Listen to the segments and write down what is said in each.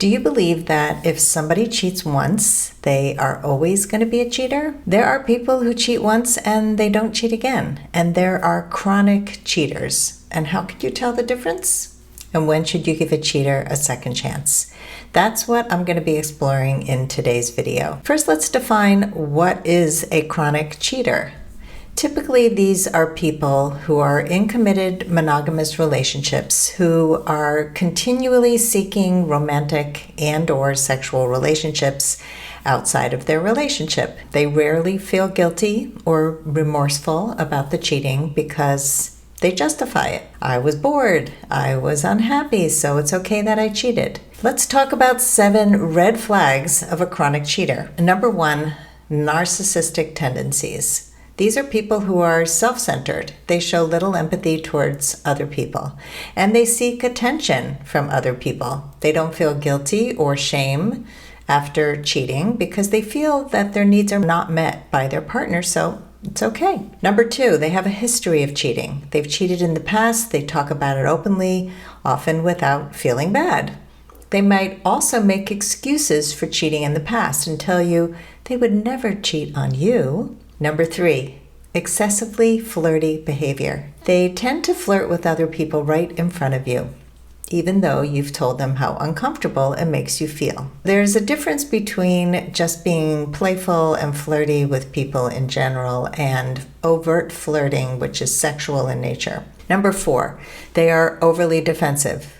Do you believe that if somebody cheats once, they are always going to be a cheater? There are people who cheat once and they don't cheat again. And there are chronic cheaters. And how could you tell the difference? And when should you give a cheater a second chance? That's what I'm going to be exploring in today's video. First, let's define what is a chronic cheater. Typically, these are people who are in committed monogamous relationships who are continually seeking romantic and/or sexual relationships outside of their relationship. They rarely feel guilty or remorseful about the cheating because they justify it. I was bored, I was unhappy, so it's okay that I cheated. Let's talk about 7 red flags of a chronic cheater. Number 1, narcissistic tendencies. These are people who are self-centered. They show little empathy towards other people, and they seek attention from other people. They don't feel guilty or shame after cheating because they feel that their needs are not met by their partner, so it's okay. Number 2, they have a history of cheating. They've cheated in the past. They talk about it openly, often without feeling bad. They might also make excuses for cheating in the past and tell you they would never cheat on you. Number 3, excessively flirty behavior. They tend to flirt with other people right in front of you, even though you've told them how uncomfortable it makes you feel. There's a difference between just being playful and flirty with people in general and overt flirting, which is sexual in nature. Number 4, they are overly defensive.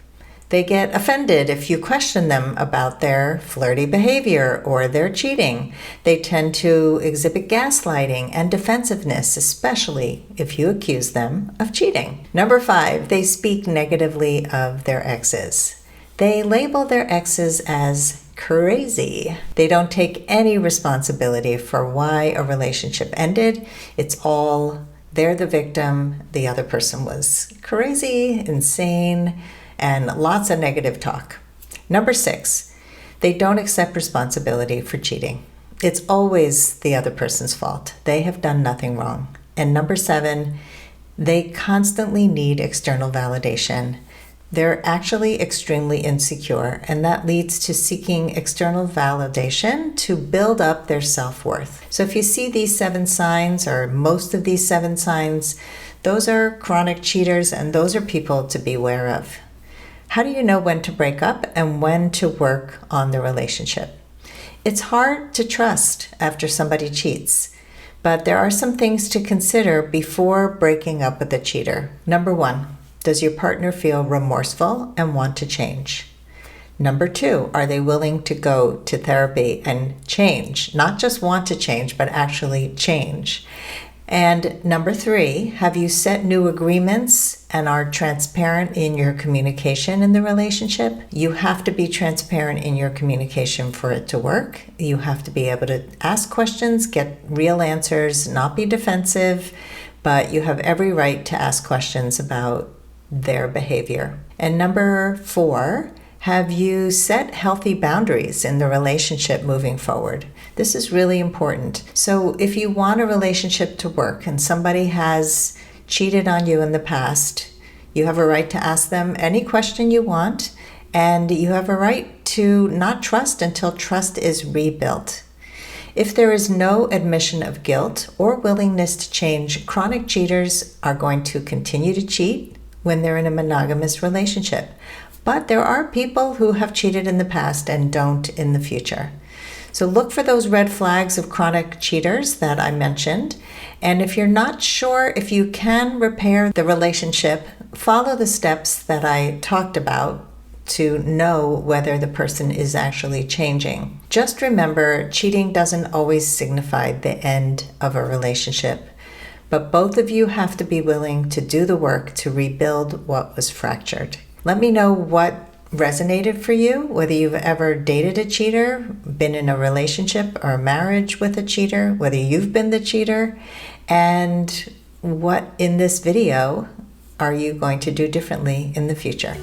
They get offended if you question them about their flirty behavior or their cheating. They tend to exhibit gaslighting and defensiveness, especially if you accuse them of cheating. Number 5, they speak negatively of their exes. They label their exes as crazy. They don't take any responsibility for why a relationship ended. They're the victim. The other person was crazy, insane, and lots of negative talk. Number 6, they don't accept responsibility for cheating. It's always the other person's fault. They have done nothing wrong. And number 7, they constantly need external validation. They're actually extremely insecure, and that leads to seeking external validation to build up their self-worth. So if you see these 7 signs, or most of these 7 signs, those are chronic cheaters, and those are people to beware of. How do you know when to break up and when to work on the relationship? It's hard to trust after somebody cheats, but there are some things to consider before breaking up with a cheater. Number 1, does your partner feel remorseful and want to change? Number 2, are they willing to go to therapy and change? Not just want to change, but actually change. And number 3, have you set new agreements and are transparent in your communication in the relationship? You have to be transparent in your communication for it to work. You have to be able to ask questions, get real answers, not be defensive, but you have every right to ask questions about their behavior. And number 4, have you set healthy boundaries in the relationship moving forward? This is really important. So if you want a relationship to work and somebody has cheated on you in the past, you have a right to ask them any question you want, and you have a right to not trust until trust is rebuilt. If there is no admission of guilt or willingness to change, chronic cheaters are going to continue to cheat when they're in a monogamous relationship. But there are people who have cheated in the past and don't in the future. So look for those red flags of chronic cheaters that I mentioned. And if you're not sure if you can repair the relationship, follow the steps that I talked about to know whether the person is actually changing. Just remember, cheating doesn't always signify the end of a relationship, but both of you have to be willing to do the work to rebuild what was fractured. Let me know what resonated for you, whether you've ever dated a cheater, been in a relationship or a marriage with a cheater, whether you've been the cheater, and what in this video are you going to do differently in the future.